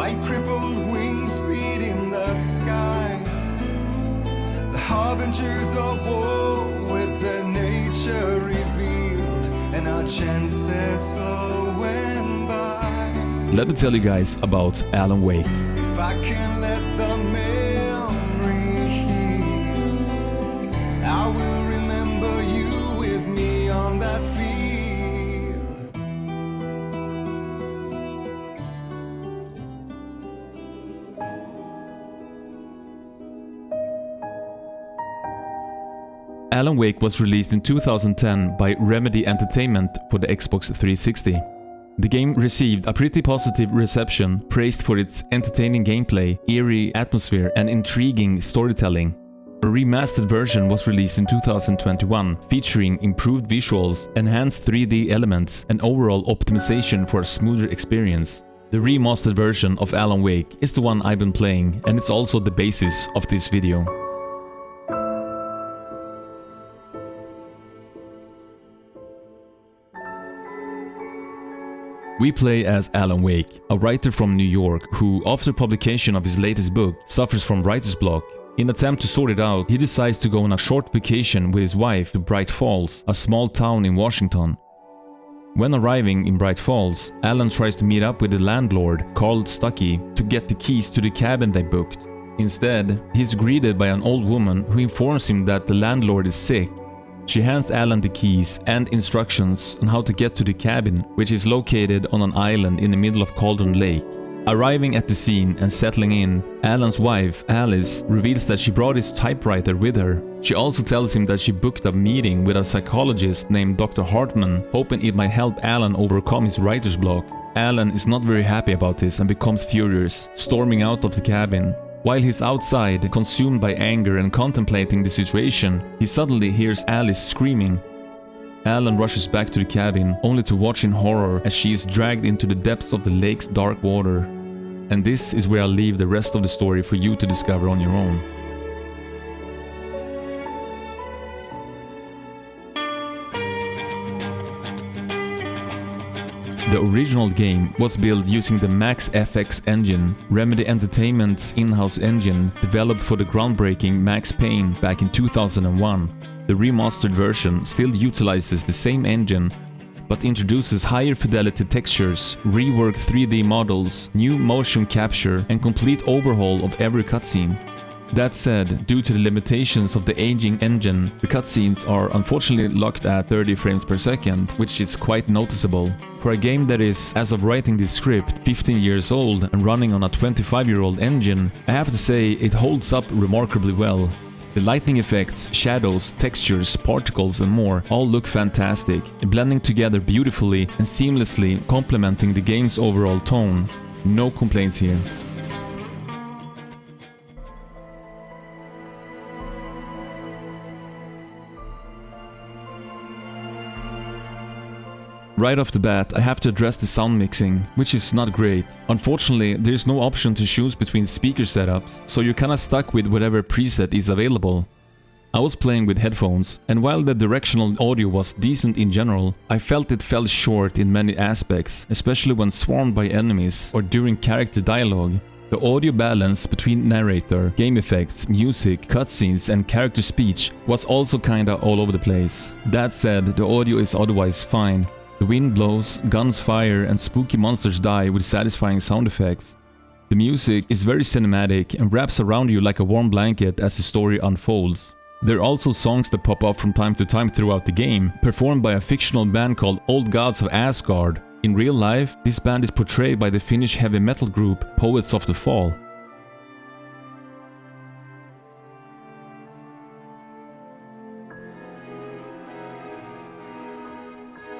like crippled wings beating the sky, the harbingers of war with their nature revealed, and our chances flowing by. Let me tell you guys about Alan Wake. If I can let the memory heal, I will remember you with me on that field. Alan Wake was released in 2010 by Remedy Entertainment for the Xbox 360. The game received a pretty positive reception, praised for its entertaining gameplay, eerie atmosphere, and intriguing storytelling. A remastered version was released in 2021, featuring improved visuals, enhanced 3D elements, and overall optimization for a smoother experience. The remastered version of Alan Wake is the one I've been playing, and it's also the basis of this video. We play as Alan Wake, a writer from New York who, after publication of his latest book, suffers from writer's block. In an attempt to sort it out, he decides to go on a short vacation with his wife to Bright Falls, a small town in Washington. When arriving in Bright Falls, Alan tries to meet up with the landlord, Carl Stuckey, to get the keys to the cabin they booked. Instead, he's greeted by an old woman who informs him that the landlord is sick. She hands Alan the keys and instructions on how to get to the cabin, which is located on an island in the middle of Cauldron Lake. Arriving at the scene and settling in, Alan's wife, Alice, reveals that she brought his typewriter with her. She also tells him that she booked a meeting with a psychologist named Dr. Hartman, hoping it might help Alan overcome his writer's block. Alan is not very happy about this and becomes furious, storming out of the cabin. While he's outside, consumed by anger and contemplating the situation, he suddenly hears Alice screaming. Alan rushes back to the cabin, only to watch in horror as she is dragged into the depths of the lake's dark water. And this is where I'll leave the rest of the story for you to discover on your own. The original game was built using the Max FX engine, Remedy Entertainment's in-house engine developed for the groundbreaking Max Payne back in 2001. The remastered version still utilizes the same engine, but introduces higher fidelity textures, reworked 3D models, new motion capture, and complete overhaul of every cutscene. That said, due to the limitations of the aging engine, the cutscenes are unfortunately locked at 30 frames per second, which is quite noticeable. For a game that is, as of writing this script, 15 years old and running on a 25-year-old engine, I have to say it holds up remarkably well. The lighting effects, shadows, textures, particles and more all look fantastic, blending together beautifully and seamlessly complementing the game's overall tone. No complaints here. Right off the bat, I have to address the sound mixing, which is not great. Unfortunately, there is no option to choose between speaker setups, so you're kinda stuck with whatever preset is available. I was playing with headphones, and while the directional audio was decent in general, I felt it fell short in many aspects, especially when swarmed by enemies or during character dialogue. The audio balance between narrator, game effects, music, cutscenes and character speech was also kinda all over the place. That said, the audio is otherwise fine. The wind blows, guns fire, and spooky monsters die with satisfying sound effects. The music is very cinematic and wraps around you like a warm blanket as the story unfolds. There are also songs that pop up from time to time throughout the game, performed by a fictional band called Old Gods of Asgard. In real life, this band is portrayed by the Finnish heavy metal group Poets of the Fall.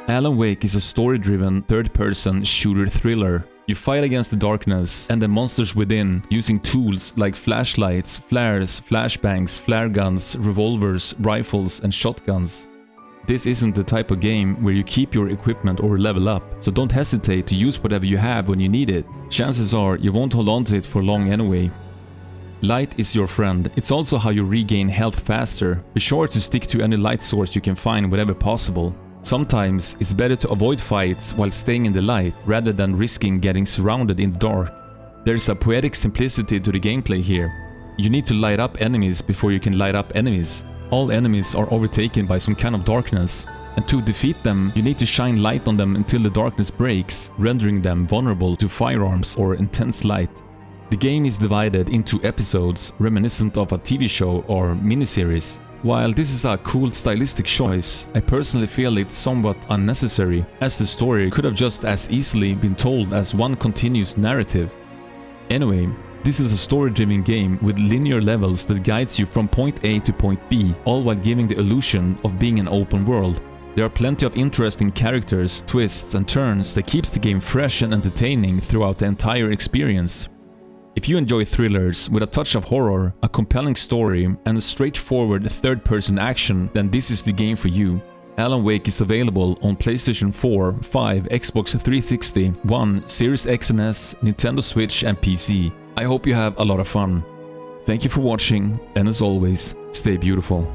Alan Wake is a story-driven, third-person shooter thriller. You fight against the darkness and the monsters within using tools like flashlights, flares, flashbangs, flare guns, revolvers, rifles and shotguns. This isn't the type of game where you keep your equipment or level up, so don't hesitate to use whatever you have when you need it. Chances are you won't hold on to it for long anyway. Light is your friend. It's also how you regain health faster. Be sure to stick to any light source you can find whenever possible. Sometimes it's better to avoid fights while staying in the light rather than risking getting surrounded in the dark. There's a poetic simplicity to the gameplay here. You need to light up enemies before you can light up enemies. All enemies are overtaken by some kind of darkness, and to defeat them, you need to shine light on them until the darkness breaks, rendering them vulnerable to firearms or intense light. The game is divided into episodes reminiscent of a TV show or miniseries. While this is a cool stylistic choice, I personally feel it's somewhat unnecessary, as the story could have just as easily been told as one continuous narrative. Anyway, this is a story-driven game with linear levels that guides you from point A to point B, all while giving the illusion of being an open world. There are plenty of interesting characters, twists and turns that keeps the game fresh and entertaining throughout the entire experience. If you enjoy thrillers with a touch of horror, a compelling story and a straightforward third-person action, then this is the game for you. Alan Wake is available on PlayStation 4, 5, Xbox 360, One, Series X and S, Nintendo Switch and PC. I hope you have a lot of fun. Thank you for watching, and as always, stay beautiful.